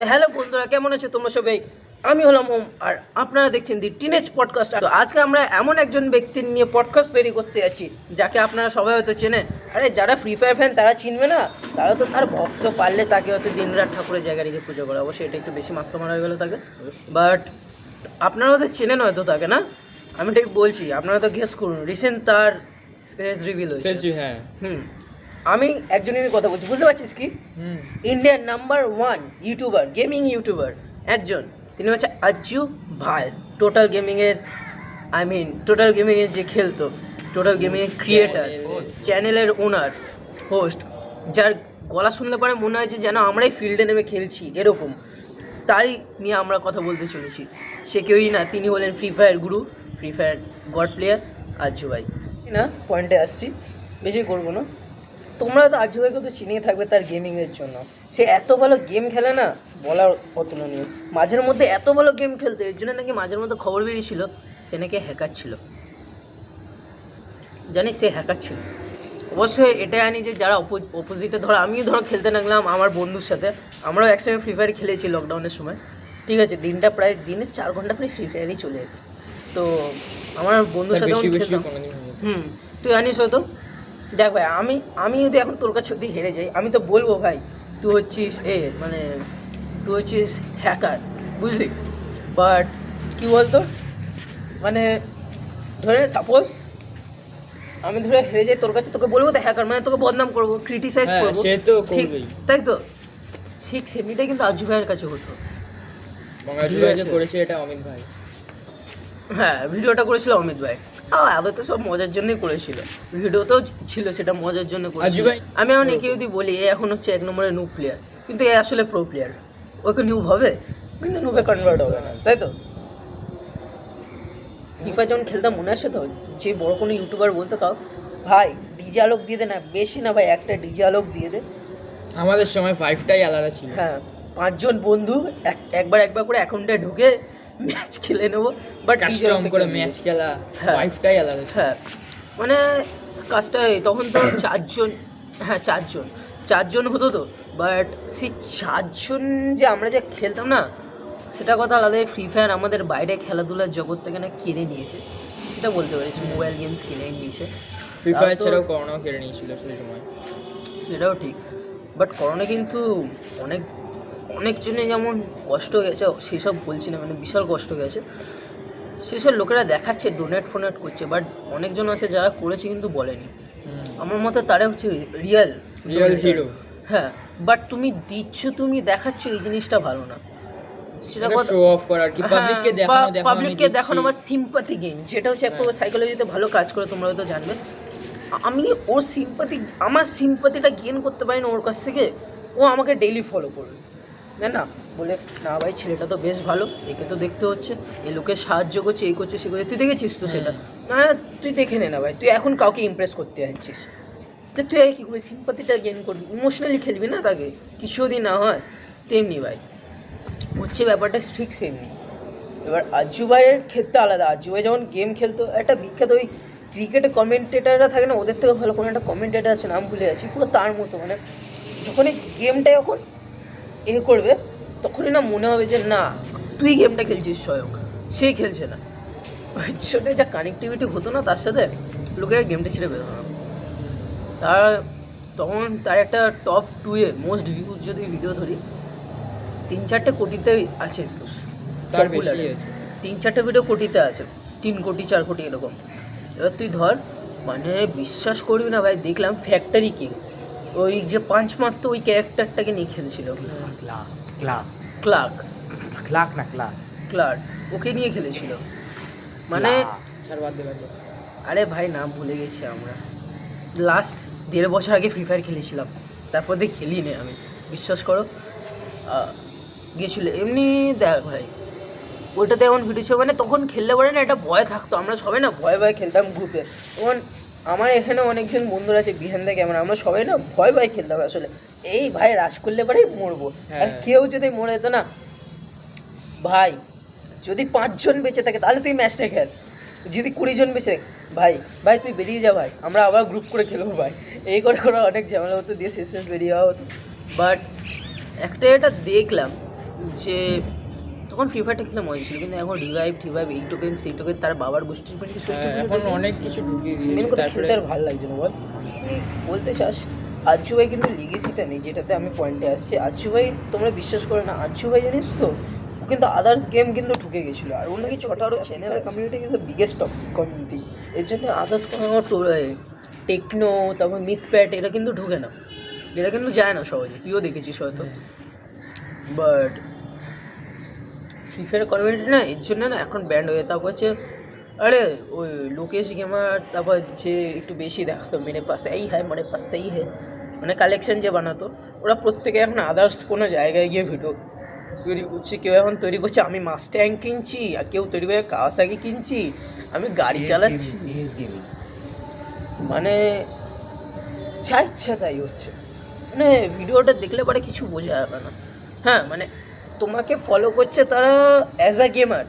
Hello বন্ধুরা, কেমন আছো তোমরা সবাই? আমি হলাম ওম, আর আপনারা দেখছেন দি টিনেজ পডকাস্ট। তো আজকে আমরা এমন একজন ব্যক্তির নিয়ে পডকাস্ট তৈরি করতে যাচ্ছি যাকে আপনারা সবাই হয়তো চেনেন। আরে যারা ফ্রি ফায়ার ফ্যান তারা চিনবে না, তারা তো তার ভক্ত, পারলে তাকে হয়তো দিনরাত ঠাকুরের জায়গায় রেখে পুজো করে। অবশ্যই এটা একটু বেশি মাস্কা মারা হয়ে গেলো তাকে, বাট আপনারা হয়তো চেনেন হয়তো তাকে না। আমি ঠিক বলছি, আপনারা তো গেস করুন। রিসেন্ট তার ফেস রিভিল হয়েছে। হ্যাঁ আমি একজনের কথা বলছি, বুঝতে পারছিস কি? ইন্ডিয়ার নাম্বার 1 ইউটিউবার, গেমিং ইউটিউবার একজন, তিনি হচ্ছে আজ্জু ভাই। টোটাল গেমিংয়ের টোটাল গেমিংয়ের যে খেলতো, টোটাল গেমিংয়ের ক্রিয়েটার, চ্যানেলের ওনার, হোস্ট, যার গলা শুনলে পরে মনে হয় যে যেন আমরাই ফিল্ডে নেমে খেলছি এরকম, তারই নিয়ে আমরা কথা বলতে চলেছি। সে কেউই না, তিনি হলেন ফ্রি ফায়ার গুরু, free fire god player Ajju ভাই। না, পয়েন্টে আসছি, বেশি করবো না। তোমরা তো আজ্জু ভাইকে তো চিনিয়ে থাকবে তার গেমিংয়ের জন্য। সে এত ভালো গেম খেলে না, বলার অতুলনীয়। মাঝের মধ্যে এত ভালো গেম খেলতো, এর জন্য নাকি মাঝের মধ্যে খবর বেরিয়েছিল সে নাকি হ্যাকার ছিল। জানি সে হ্যাকার ছিল। অবশ্যই এটা জানি যে যারা অপোজিটে, আমিও খেলতে লাগলাম আমার বন্ধুর সাথে, আমরাও একসঙ্গে ফ্রি ফায়ার খেলেছি লকডাউনের সময়। ঠিক আছে, দিনে 4 ঘন্টা প্রায় ফ্রি ফায়ারই চলে যেত। তো আমার বন্ধুর সাথে তুই জানিস হয়তো। দেখ ভাই, আমি যদি এখন তোর কাছে যদি হেরে যাই, আমি তো বলবো ভাই তুই হচ্ছিস তুই হচ্ছিস হ্যাকার, বুঝলি? বাট কী বলতো, মানে ধরে সাপোজ আমি হেরে যাই তোর কাছে, তোকে বলবো তো হ্যাকার, মানে তোকে বদনাম করবো, ক্রিটিসাইজ করবো, তাই তো? ঠিক সেমনিটাই কিন্তু আজ্জু ভাইয়ের কাছে হতো। করেছে এটা অমিত ভাই। হ্যাঁ, ভিডিওটা করেছিল অমিত ভাই। আদৌ তো সব মজার জন্যই করেছিল, ভিডিওতেও ছিল সেটা মজার জন্য করেছিল। আমি এখন একে যদি বলি এ এখন হচ্ছে 1 নম্বরের নুব প্লেয়ার, কিন্তু এ আসলে প্রো প্লেয়ার। ওকে নিউব হবে কিন্তু নুবে কনভার্ট হবে না, তাই তো? ফিফা যখন খেলতাম মনে আসে তো, যে বড় কোনো ইউটিউবার বলতে তাও ভাই ডিজে আলোক দিয়ে দে না, বেশি না ভাই, একটা ডিজে আলোক দিয়ে দে। আমাদের সময় 5টাই আলাদা ছিল। হ্যাঁ, 5 জন বন্ধু একবার করে অ্যাকাউন্টে ঢুকে ম্যাচ খেলে নেবো, বাট কাস্টম করে ম্যাচ খেলা, 5টাই আলাদা। হ্যাঁ, মানে কাজটা তখন তো 4 জন, হ্যাঁ 4 জন হতো তো। বাট সেই 4 জন যে আমরা যে খেলতাম না, সেটা কথা আলাদা। ফ্রি ফায়ার আমাদের বাইরে খেলাধুলার জগৎ থেকে না কিনে নিয়েছে, এটা বলতে পারিস। মোবাইল গেমস কিনে নিয়েছে। ফ্রি ফায়ার ছাড়াও করোনাও কেড়ে নিয়েছিল সেই সময়, সেটাও ঠিক। বাট করোনা কিন্তু অনেকজনে যেমন কষ্ট গেছে, সেসব বলছি না, মানে বিশাল কষ্ট গেছে। সেসব লোকেরা দেখাচ্ছে, ডোনেট করছে, বাট অনেকজন আছে যারা করেছে কিন্তু বলেনি। আমার মতে তারা হচ্ছে রিয়েল হিরো। হ্যাঁ, বাট তুমি দিচ্ছ, তুমি দেখাচ্ছ, এই জিনিসটা ভালো না। সেটা শো অফ করার কি, পাবলিককে দেখানো বা সিম্পাথি গেইন, যেটা হচ্ছে একটা সাইকোলজিতে ভালো কাজ করে, তোমরা হয়তো জানবে। আমি ওর আমার সিম্পাথিটা গেইন করতে পারি না ওর কাছ থেকে, ও আমাকে ডেইলি ফলো করবে না বলে, না ভাই ছেলেটা তো বেশ ভালো, একে তো দেখতে হচ্ছে, এই লোকের সাহায্য করছে, এই করছে, সে করছে। তুই দেখেছিস তো সেটা? না, তুই দেখে নে না ভাই, তুই এখন কাউকে ইমপ্রেস করতে যাচ্ছিস, যে তুই কী করে সিম্পাথিটা গেইন করবি, ইমোশনালি খেলবি না তাকে, কিছু যদি না হয়। তেমনি ভাই হচ্ছে ব্যাপারটা ঠিক সেমনি। এবার আজ্জু ভাইয়ের ক্ষেত্রে আলাদা। আজ্জু ভাই যখন গেম খেলতো, একটা বিখ্যাত ওই ক্রিকেটে কমেন্টেটাররা থাকে না, ওদের থেকে ভালো কোনো একটা কমেন্টেটার আছে, নাম ভুলে যাচ্ছি, পুরো তার মতো। মানে যখন এই গেমটা যখন করবে, তখনই না মনে হবে যে না, তুই গেমটা খেলছিস স্বয়ং, সে খেলছে না। ছোটো যা কানেক্টিভিটি হতো না তার সাথে, লোকেরা গেমটা ছেড়ে বেরোতো না। তখন তার একটা টপ 2-এ মোস্ট ভিউজ যদি ভিডিও ধরি, 3-4 কোটিতে আছে, তার বেশি আছে। 3-4 ভিডিও কোটিতে আছে, 3 কোটি 4 কোটি এরকম। এবার তুই ধর, মানে বিশ্বাস করবি না ভাই, দেখলাম ফ্যাক্টরি কিং, ওই যে 5 মারতো ওই ক্যারেক্টারটাকে নিয়ে খেলছিল, ক্লার্ক, ওকে নিয়ে খেলেছিল। মানে আরে ভাই নাম ভুলে গেছি আমরা। লাস্ট 1.5 বছর আগে ফ্রি ফায়ার খেলেছিলাম, তারপর দিয়ে খেলি নি আমি, বিশ্বাস করো। গেছিলো এমনি, দেখ ভাই ওইটাতে এমন ভিডিও ছিল, মানে তখন খেললে পরে না একটা ভয় থাকতো, আমরা সবাই না ভয়ে খেলতাম গ্রুপে। তখন আমার এখানে অনেকজন বন্ধুরা আছে বিহান থেকে, আমরা সবাই না ভয় খেলতাম আসলে। এই ভাই রাশ করলে পরেই মরবো, আর কেউ যদি মরে যেত না ভাই, যদি 5 জন বেঁচে থাকে তাহলে তুই ম্যাচটা খেল, যদি 20 জন বেঁচে ভাই তুই বেরিয়ে যা ভাই, আমরা আবার গ্রুপ করে খেলবো ভাই। এই করে অনেক ঝামেলা হতো, দিয়ে শেষ বেরিয়ে যাওয়া হতো। বাট এটা দেখলাম যে তখন ফ্রি ফায়ারটা খেলে মজা ছিল, কিন্তু এখন রিভাইভ এই টোকেন সেই টোকেন তার বাবার গোষ্ঠীর পেন্টি এখন অনেক কিছু ঢুকিয়ে মেন দিয়েছে। কথা তারপরে খেলতে আর ভালো লাগছে না বল। তুই বলতে চাস আচ্ছু ভাই কিন্তু লিগেসিটা নেই, যেটাতে আমি পয়েন্টে আসছি। আচ্ছু ভাই তোমরা বিশ্বাস করো না, আচ্ছু ভাই জানিস তো ও কিন্তু আদার্স গেম কিন্তু ঢুকে গেছিলো, আর ওর নাকি ছোটো আরও চ্যানেলের community is the biggest toxic community. এর জন্য আদার্স কোনো টেকনো, তারপর মিথপ্যাট এরা কিন্তু ঢুকে না, এরা কিন্তু যায় না সহজে, তুইও দেখেছিস হয়তো। বাট ফ্রি ফায়ার কমিউনিটি না এর জন্য না এখন ব্যান্ড হয়ে, তারপর হচ্ছে আরে ওই লোকেশ গেমার, তারপর যে একটু বেশি দেখাতো মেরে পাশে এই হ্যাঁ মেরে পাশে এই হ্যাঁ, মানে কালেকশন যে বানাতো, ওরা প্রত্যেকে এখন আদার্স কোনো জায়গায় গিয়ে ভিডিও তৈরি করছে। কেউ এখন তৈরি করছে আমি মাস্ট্যাং কিনছি, আর কেউ তৈরি করে কাওয়াসাকি কিনছি, আমি গাড়ি চালাচ্ছি, মানে যা ইচ্ছা তাই হচ্ছে। মানে ভিডিওটা দেখলে পরে কিছু বোঝা যাবে না। হ্যাঁ মানে তোমাকে ফলো করছে তারা অ্যাজ আ গেমার,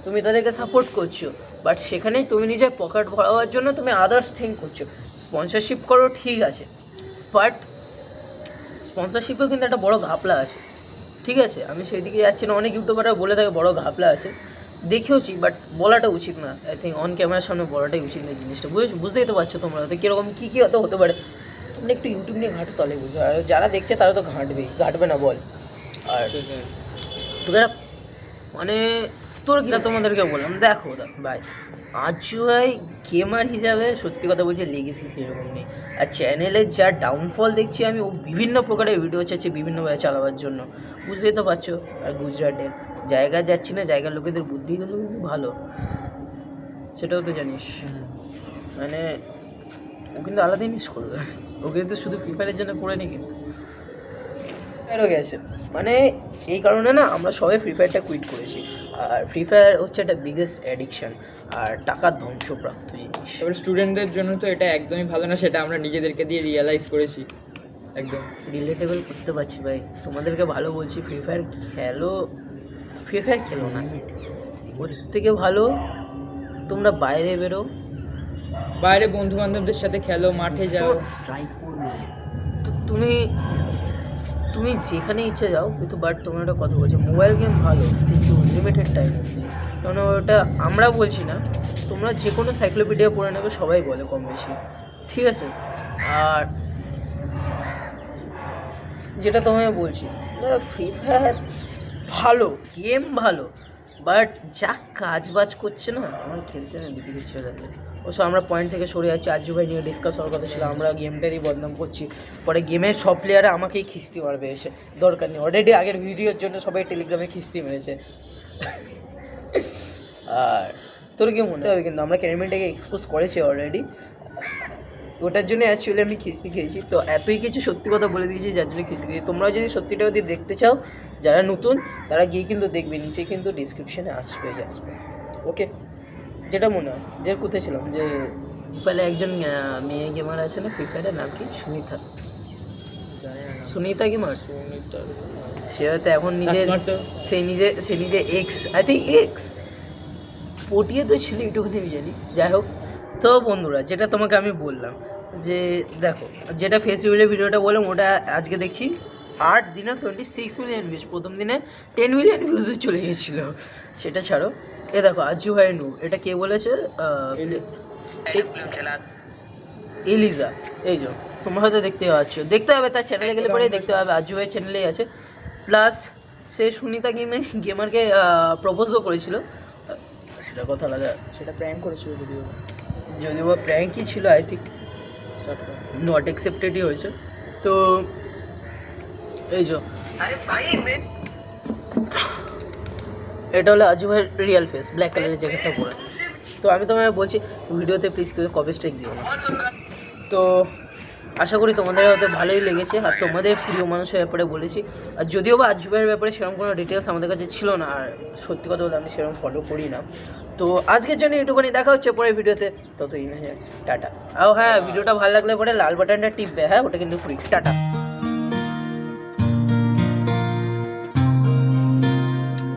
তুমি তাদেরকে সাপোর্ট করছো, বাট সেখানেই তুমি নিজের পকেট ভরাবার জন্য তুমি আদার্স থিঙ্ক করছো। স্পন্সরশিপ করো ঠিক আছে, বাট স্পন্সরশিপেও কিন্তু একটা বড় ঘাপলা আছে, ঠিক আছে? আমি সেই দিকে যাচ্ছি না, অনেক ইউটিউবাররা বলে থাকে বড় ঘাপলা আছে, দেখেওছি, বাট বলাটা উচিত না। আই থিঙ্ক অন ক্যামেরার সামনে বলাটাই উচিত না জিনিসটা, বুঝতেই তো পারছো তোমরা হয়তো কীরকম কী কী হয়তো হতে পারে। তোমরা একটু ইউটিউব নিয়ে ঘাঁটো তাহলে বুঝো, আর যারা দেখছে তারা তো ঘাঁটবে না বল। আর তোকে মানে তোর কিনা তোমাদেরকে বললাম, দেখো ভাই আজু ভাই গেমার হিসাবে সত্যি কথা বলছে লেগেসি সেরকম নেই, আর চ্যানেলের যা ডাউনফল দেখছি আমি, ও বিভিন্ন প্রকারের ভিডিও চাচ্ছে বিভিন্নভাবে চালাবার জন্য, বুঝতেই তো পারছো। আর গুজরাটের জায়গা যাচ্ছি না, জায়গার লোকেদের বুদ্ধিগুলো কিন্তু ভালো, সেটাও তো জানিস। মানে ও কিন্তু আলাদাই মিস করবে, ও কিন্তু শুধু ফ্রি ফায়ারের জন্য পড়ে নি, কিন্তু ফায়ারও গেছে। মানে এই কারণে না আমরা সবাই ফ্রি ফায়ারটা কুইট করেছি, আর ফ্রি ফায়ার হচ্ছে একটা বিগেস্ট অ্যাডিকশান আর টাকার ধ্বংসপ্রাপ্ত জিনিস। এবার স্টুডেন্টদের জন্য তো এটা একদমই ভালো না, সেটা আমরা নিজেদেরকে দিয়ে রিয়েলাইজ করেছি, একদম রিলেটেবল করতে পারছি ভাই, তোমাদেরকে ভালো বলছি ফ্রি ফায়ার খেলো না, ওর থেকে ভালো তোমরা বাইরে বেরো, বাইরে বন্ধু বান্ধবদের সাথে খেলো, মাঠে যাও, তো তুমি যেখানে ইচ্ছে যাও, কিন্তু বাট তোমার একটা কথা বলছো মোবাইল গেম ভালো কিন্তু লিমিটেড টাইম অবধি, কারণ ওটা আমরা বলছি না, তোমরা যে কোনো সাইক্লোপিডিয়া পড়ে নেবে, সবাই বলে কম বেশি, ঠিক আছে? আর যেটা তোমায় বলছি, ফ্রি ফায়ার ভালো গেম ভালো, বাট যা কাজ বাজ করছে না আমার খেলতে না দিতে ইচ্ছে থাকে। অবশ্য আমরা পয়েন্ট থেকে সরে যাচ্ছি, আজু ভাই নিয়ে ডিসকাস হওয়ার কথা ছিল, আমরা গেমটারই বদনাম করছি, পরে গেমের সব প্লেয়ারে আমাকেই খিস্তি মারবে এসে, দরকার নেই, অলরেডি আগের ভিডিওর জন্য সবাই টেলিগ্রামে খিস্তি মেরেছে। আর তোর কি মনে হবে, কিন্তু আমরা ক্যারিমিনটাকে এক্সপোজ করেছি অলরেডি, ওটার জন্য অ্যাকচুয়ালি আমি খিস্তি খেয়েছি, তো এতই কিছু সত্যি কথা বলে দিয়েছি যার জন্য খিস্তি খেয়েছি। তোমরা যদি সত্যিটা যদি দেখতে চাও, যারা নতুন তারা গিয়ে কিন্তু দেখবে, নিচে কিন্তু ডিসক্রিপশানে আসবে। ওকে, যেটা মনে হয় যে কোথায় ছিলাম, যে পেলে একজন মেয়ে গেমার আছে না ফ্রি ফায়ারের, নাম কি সুনিতা গেমার, সে হয়তো এখন সে নিজে এক্স আই থিঙ্ক এক্স পটিয়ে তো ছিল একটুখানি আমি জানি। যাই হোক, তো বন্ধুরা যেটা তোমাকে আমি বললাম, যে দেখো যেটা ফেস রিভিউলের ভিডিওটা বললাম, ওটা আজকে দেখছি 8 দিনে 26 মিলিয়ন ভিউজ, প্রথম দিনে 10 মিলিয়ন ভিউজে চলে গিয়েছিলো। সেটা ছাড়ো, এ দেখো আজু ভাই নু, এটা কে বলেছে? এলিজা, এই যে তোমরা হয়তো দেখতে দেখতে হবে, তার চ্যানেলে গেলে পরেই দেখতে হবে, আজু ভাইয়ের চ্যানেলেই আছে। প্লাস সে সুনিতা গেমারকে প্রপোজও করেছিল, সেটা কথা আলাদা, সেটা প্র্যাঙ্ক করেছিল, যদিও বা প্র্যাঙ্কই ছিল, আই থিঙ্ক নট অ্যাকসেপ্টেডই হয়েছে। তো এই যে এটা হলো আজু ভাইয়ের রিয়েল ফেস, ব্ল্যাক কালারের জ্যাকেটটা পরে। তো আমি তোমায় বলছি ভিডিওতে প্লিজ কেউ কপি স্ট্রাইক দিও না। তো আশা করি তোমাদের হয়তো ভালোই লেগেছে, আর তোমাদের প্রিয় মানুষের ব্যাপারে বলেছি, আর যদিও বা আজু ভাইয়ের ব্যাপারে সেরকম কোনো ডিটেলস আমাদের কাছে ছিল না, আর সত্যি কথা বলতে আমি সেরকম ফলো করি না। তো আজকের জন্য একটুখানি দেখা হচ্ছে পরের ভিডিওতে, ততই টাটা। আর হ্যাঁ, ভিডিওটা ভালো লাগলে পরে লাল বাটনটা টিপবে, হ্যাঁ ওটা কিন্তু ফ্রি। টাটা।